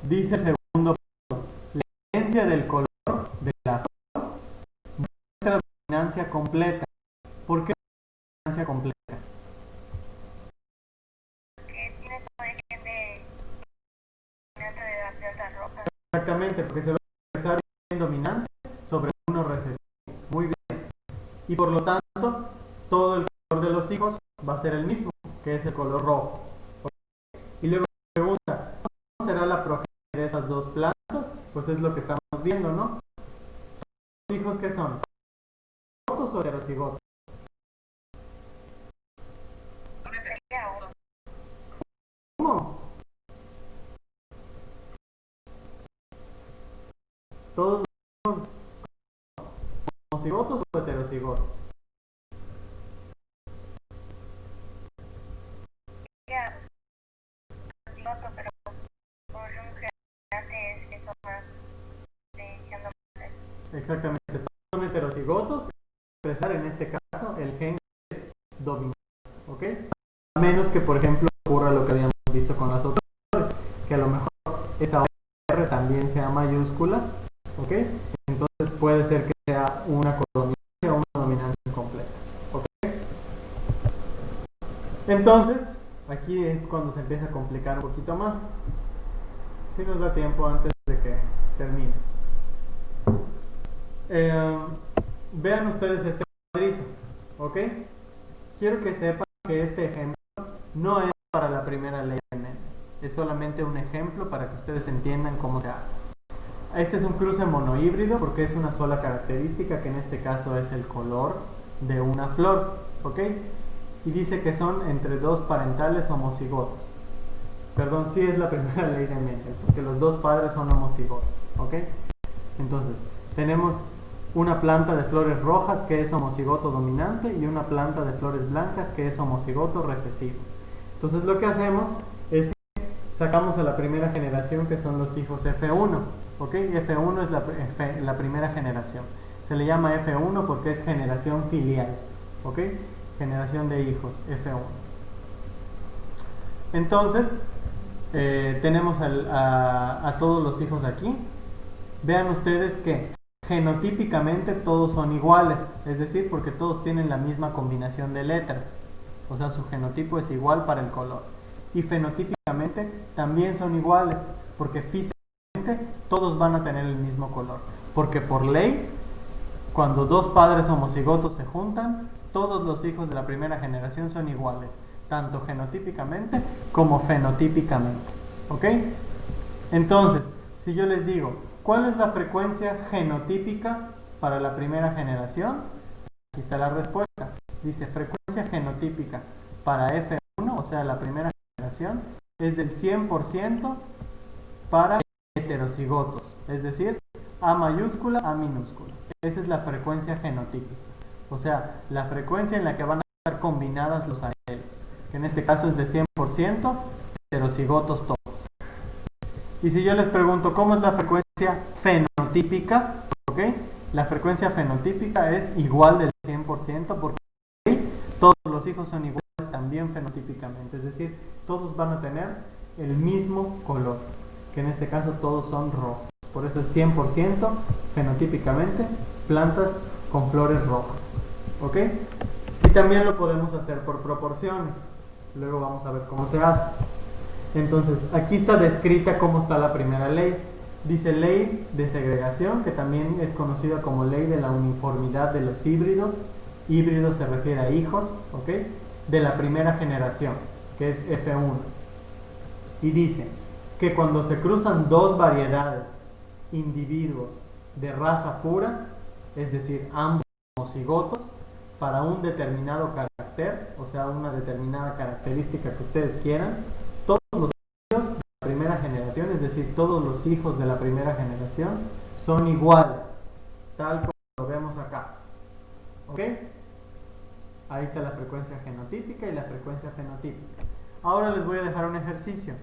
Speaker 1: Dice el segundo punto, la herencia del color de la flor muestra dominancia completa. ¿Por qué dominancia completa?
Speaker 4: Que tiene todo el gen de dominante de la planta roja.
Speaker 1: Exactamente, porque se va a empezar bien dominante sobre uno recesivo. Muy bien. Y por lo tanto, todo el color de los hijos va a ser el mismo, que es el color rojo. Y luego se pregunta, ¿cómo será la progenie de esas dos plantas? Pues es lo que estamos viendo, ¿no? ¿Los hijos qué son? ¿Cigotos o heterocigotos? ¿Cómo? ¿Todos los hijos homocigotos o heterocigotos?
Speaker 4: otro, pero por un generante es que son más de género masculino.
Speaker 1: Exactamente, todos son heterocigotos, expresar en este caso el gen es dominante, ¿ok? A menos que, por ejemplo, ocurra lo que habíamos visto con las otras flores, que a lo mejor esta R también sea mayúscula, ¿ok? Entonces puede ser que sea una codominancia o una dominante incompleta, ¿ok? Entonces, aquí es cuando se empieza a complicar un poquito más. Si nos da tiempo antes de que termine. Vean ustedes este cuadrito, ¿ok? Quiero que sepan que este ejemplo no es para la primera ley de Mendel, es solamente un ejemplo para que ustedes entiendan cómo se hace. Este es un cruce monohíbrido porque es una sola característica, que en este caso es el color de una flor, ¿ok? Y dice que son entre dos parentales homocigotos. Perdón, sí es la primera ley de Mendel, porque los dos padres son homocigotos, ¿ok? Entonces, tenemos una planta de flores rojas que es homocigoto dominante y una planta de flores blancas que es homocigoto recesivo. Entonces lo que hacemos es que sacamos a la primera generación, que son los hijos F1, ¿ok? F1 es la primera generación. Se le llama F1 porque es generación filial, ¿ok? Generación de hijos, F1. Entonces, tenemos a todos los hijos aquí. Vean ustedes que genotípicamente todos son iguales, es decir, porque todos tienen la misma combinación de letras, o sea, su genotipo es igual para el color. Y fenotípicamente también son iguales, porque físicamente todos van a tener el mismo color, porque por ley, cuando dos padres homocigotos se juntan, todos los hijos de la primera generación son iguales, tanto genotípicamente como fenotípicamente, ¿ok? Entonces, si yo les digo, ¿cuál es la frecuencia genotípica para la primera generación? Aquí está la respuesta. Dice, frecuencia genotípica para F1, o sea, la primera generación, es del 100% para heterocigotos, es decir, A mayúscula, A minúscula. Esa es la frecuencia genotípica, o sea, la frecuencia en la que van a estar combinadas los alelos, que en este caso es de 100% heterocigotos todos. Y si yo les pregunto cómo es la frecuencia fenotípica, ¿ok? La frecuencia fenotípica es igual del 100% porque todos los hijos son iguales también fenotípicamente, es decir, todos van a tener el mismo color, que en este caso todos son rojos. Por eso es 100% fenotípicamente plantas con flores rojas, ¿ok? Y también lo podemos hacer por proporciones. Luego vamos a ver cómo se hace. Entonces, aquí está descrita cómo está la primera ley. Dice ley de segregación, que también es conocida como ley de la uniformidad de los híbridos. Híbrido se refiere a hijos, ¿ok? De la primera generación, que es F1. Y dice que cuando se cruzan dos variedades, individuos de raza pura, es decir, ambos homocigotos, para un determinado carácter, o sea, una determinada característica que ustedes quieran, todos los hijos de la primera generación, es decir, todos los hijos de la primera generación, son iguales, tal como lo vemos acá. ¿Ok? Ahí está la frecuencia genotípica y la frecuencia fenotípica. Ahora les voy a dejar un ejercicio.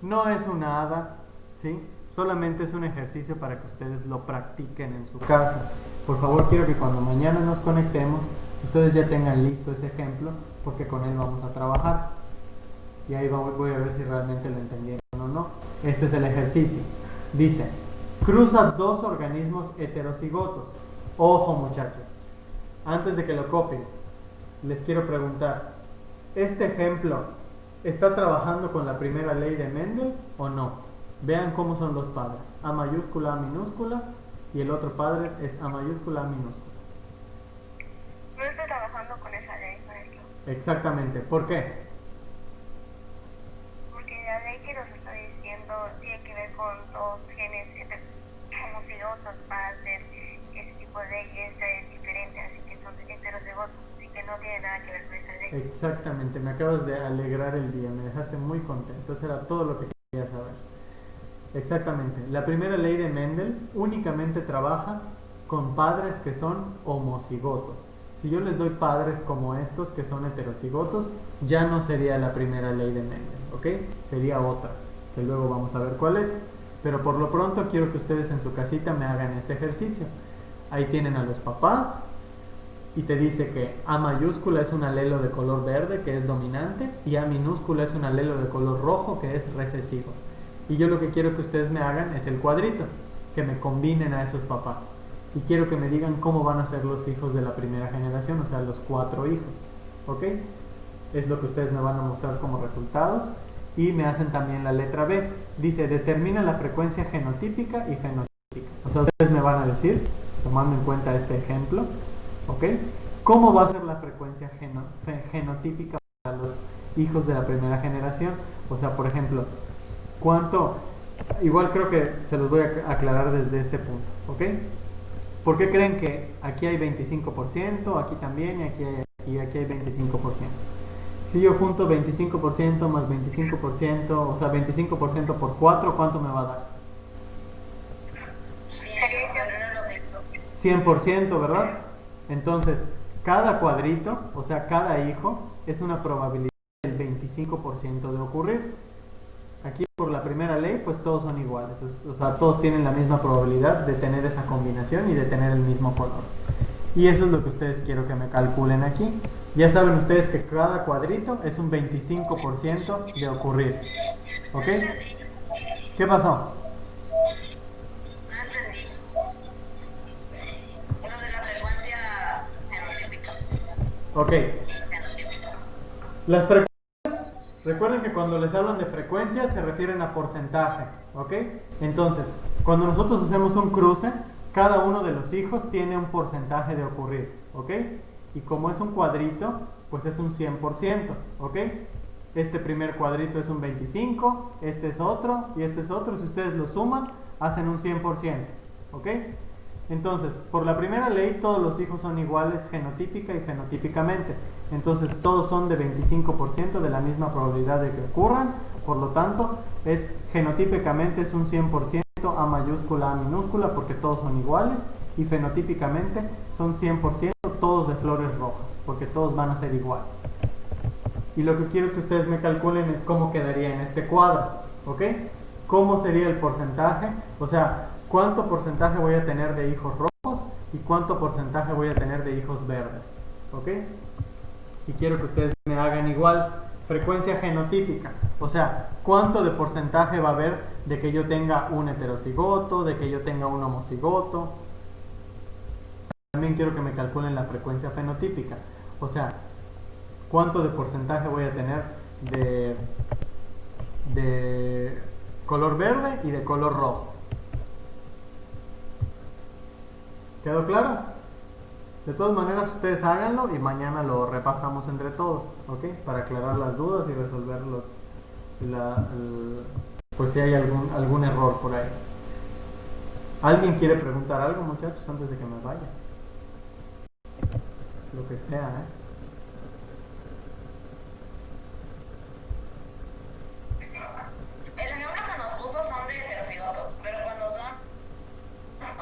Speaker 1: No es una hada, ¿sí? Solamente es un ejercicio para que ustedes lo practiquen en su casa. Por favor, quiero que cuando mañana nos conectemos, ustedes ya tengan listo ese ejemplo, porque con él vamos a trabajar. Y ahí voy a ver si realmente lo entendieron o no. Este es el ejercicio. Dice, cruza dos organismos heterocigotos. Ojo, muchachos. Antes de que lo copien, les quiero preguntar, ¿este ejemplo está trabajando con la primera ley de Mendel o no? Vean cómo son los padres. A mayúscula, A minúscula, y el otro padre es A mayúscula, A minúscula.
Speaker 4: No estoy trabajando con esa ley, maestro.
Speaker 1: Exactamente. ¿Por qué?
Speaker 4: Porque la ley que nos está diciendo tiene que ver con dos genes homocigotos para hacer ese tipo de ley. Esta es diferente, así que son heterocigotos, así que no tiene nada que ver con esa ley.
Speaker 1: Exactamente. Me acabas de alegrar el día. Me dejaste muy contento. Eso era todo lo que quería saber. Exactamente. La primera ley de Mendel únicamente trabaja con padres que son homocigotos. Si yo les doy padres como estos que son heterocigotos, ya no sería la primera ley de Mendel, ¿ok? Sería otra. que luego vamos a ver cuál es. Pero por lo pronto quiero que ustedes en su casita me hagan este ejercicio. Ahí tienen a los papás y te dice que A mayúscula es un alelo de color verde que es dominante y A minúscula es un alelo de color rojo que es recesivo. Y yo lo que quiero que ustedes me hagan es el cuadrito, que me combinen a esos papás. Y quiero que me digan cómo van a ser los hijos de la primera generación, o sea, los 4 hijos. ¿Ok? Es lo que ustedes me van a mostrar como resultados. Y me hacen también la letra B. Dice, determina la frecuencia genotípica y fenotípica. O sea, ustedes me van a decir, tomando en cuenta este ejemplo, ¿ok? ¿Cómo va a ser la frecuencia genotípica para los hijos de la primera generación? O sea, por ejemplo, ¿cuánto? Igual creo que se los voy a aclarar desde este punto, ¿ok? ¿Por qué creen que aquí hay 25%, aquí también y aquí hay 25%? Si yo junto 25% más 25%, o sea, 25% por 4, ¿cuánto me va a dar? 100%, ¿verdad? Entonces, cada cuadrito, o sea, cada hijo, es una probabilidad del 25% de ocurrir. Aquí por la primera ley, pues todos son iguales, o sea, todos tienen la misma probabilidad de tener esa combinación y de tener el mismo color. Y eso es lo que ustedes quiero que me calculen aquí. Ya saben ustedes que cada cuadrito es un 25% de ocurrir. ¿Ok? ¿Qué pasó?
Speaker 2: No entendí. Lo de la frecuencia fenotípica.
Speaker 1: Ok.
Speaker 2: Fenotípica.
Speaker 1: Las frecuencias, recuerden que cuando les hablan de frecuencia se refieren a porcentaje. ¿Ok? Entonces, cuando nosotros hacemos un cruce, cada uno de los hijos tiene un porcentaje de ocurrir. ¿Ok? Y como es un cuadrito, pues es un 100%, ¿ok? Este primer cuadrito es un 25, este es otro y este es otro. Si ustedes lo suman, hacen un 100%, ¿ok? Entonces, por la primera ley, todos los hijos son iguales genotípica y fenotípicamente. Entonces, todos son de 25% de la misma probabilidad de que ocurran. Por lo tanto, genotípicamente es un 100% A mayúscula, A minúscula, porque todos son iguales. Y fenotípicamente son 100% todos de flores rojas, porque todos van a ser iguales. Y lo que quiero que ustedes me calculen es cómo quedaría en este cuadro, ¿ok? ¿Cómo sería el porcentaje? O sea, ¿cuánto porcentaje voy a tener de hijos rojos y cuánto porcentaje voy a tener de hijos verdes? ¿Ok? Y quiero que ustedes me hagan igual frecuencia genotípica. O sea, ¿cuánto de porcentaje va a haber de que yo tenga un heterocigoto, de que yo tenga un homocigoto? También quiero que me calculen la frecuencia fenotípica. O sea, ¿cuánto de porcentaje voy a tener de color verde y de color rojo? ¿Quedó claro? De todas maneras, ustedes háganlo y mañana lo repasamos entre todos, ¿ok? Para aclarar las dudas y resolver pues si hay algún error por ahí. ¿Alguien quiere preguntar algo, muchachos, antes de que me vaya? Lo que sea, ¿eh?
Speaker 2: El ejemplo que nos puso son de heterocigotos, pero cuando son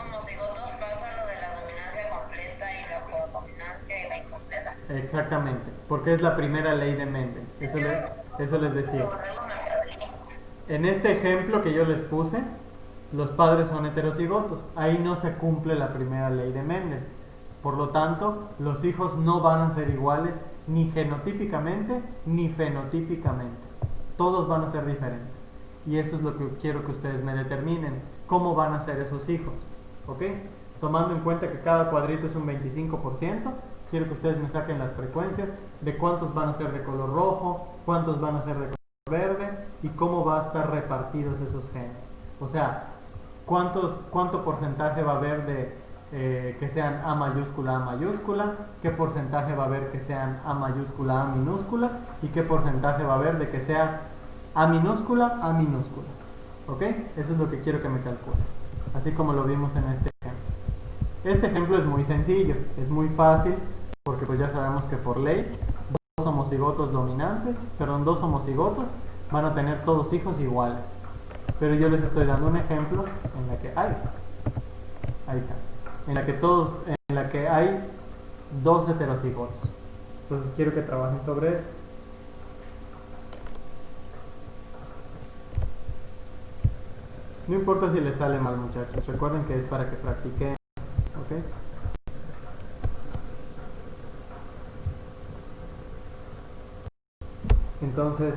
Speaker 2: homocigotos pasa lo de la dominancia completa y la codominancia y la incompleta.
Speaker 1: Exactamente, porque es la primera ley de Mendel. Eso les decía. En este ejemplo que yo les puse, los padres son heterocigotos. Ahí no se cumple la primera ley de Mendel. Por lo tanto, los hijos no van a ser iguales ni genotípicamente ni fenotípicamente. Todos van a ser diferentes. Y eso es lo que quiero que ustedes me determinen. ¿Cómo van a ser esos hijos? ¿Ok? Tomando en cuenta que cada cuadrito es un 25%, quiero que ustedes me saquen las frecuencias de cuántos van a ser de color rojo, cuántos van a ser de color verde y cómo va a estar repartidos esos genes. O sea, cuánto porcentaje va a haber de que sean A mayúscula, qué porcentaje va a haber que sean A mayúscula, A minúscula y qué porcentaje va a haber de que sea A minúscula. ¿Ok? Eso es lo que quiero que me calculen. Así como lo vimos en este ejemplo. Este ejemplo es muy sencillo, es muy fácil porque pues ya sabemos que por ley dos homocigotos van a tener todos hijos iguales. Pero yo les estoy dando un ejemplo en la que ahí está. En la que hay dos heterocigotos. Entonces quiero que trabajen sobre eso. No importa si les sale mal, muchachos. Recuerden que es para que practiquen. ¿Ok? Entonces,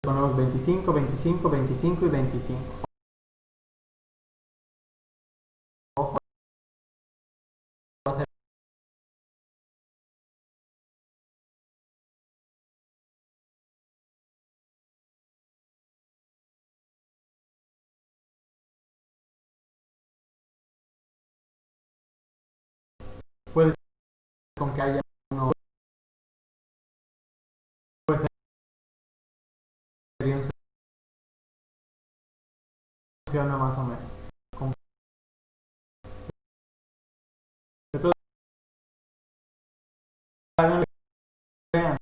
Speaker 1: ponemos 25, 25, 25 y 25. Ojo, va a ser puede ser con que haya uno, puede ser un funciona más o menos. Con, de todos hagan lo que crean,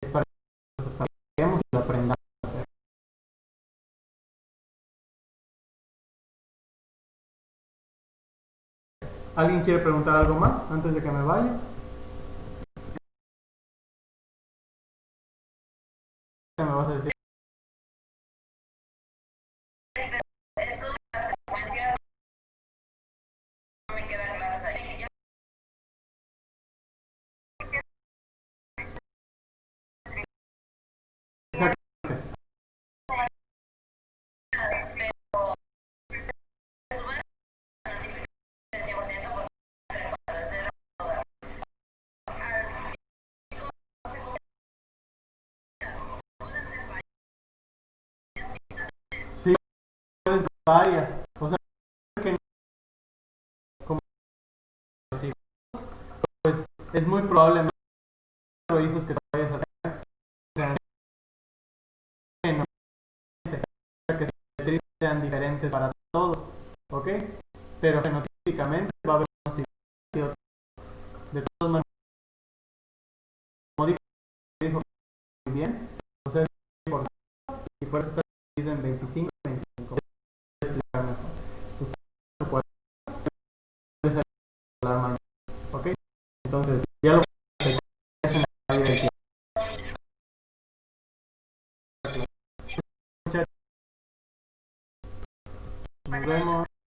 Speaker 1: es para que lo practiquemos y lo aprendamos a hacer. ¿Alguien quiere preguntar algo más antes de que me vaya? ¿Me vas a decir?
Speaker 2: Eso de las frecuencias no me quedan claras ahí. Ya el 100% por es de todas.
Speaker 1: Sí, pueden ser varias. O sea, que como decir, pues es muy probable los hijos que te vayas a tener sean que sean diferentes para todos, ¿ok? Pero fenotípicamente va a haber unos y otros. De todas maneras, como dijo muy bien, o sea, es 100%, y por eso está dividido en 25 y 25. Voy a explicar mejor. Usted puede hablar mañana, ¿ok? Entonces, ya lo que hacen la vida del tiempo. Muchachos, nos vemos.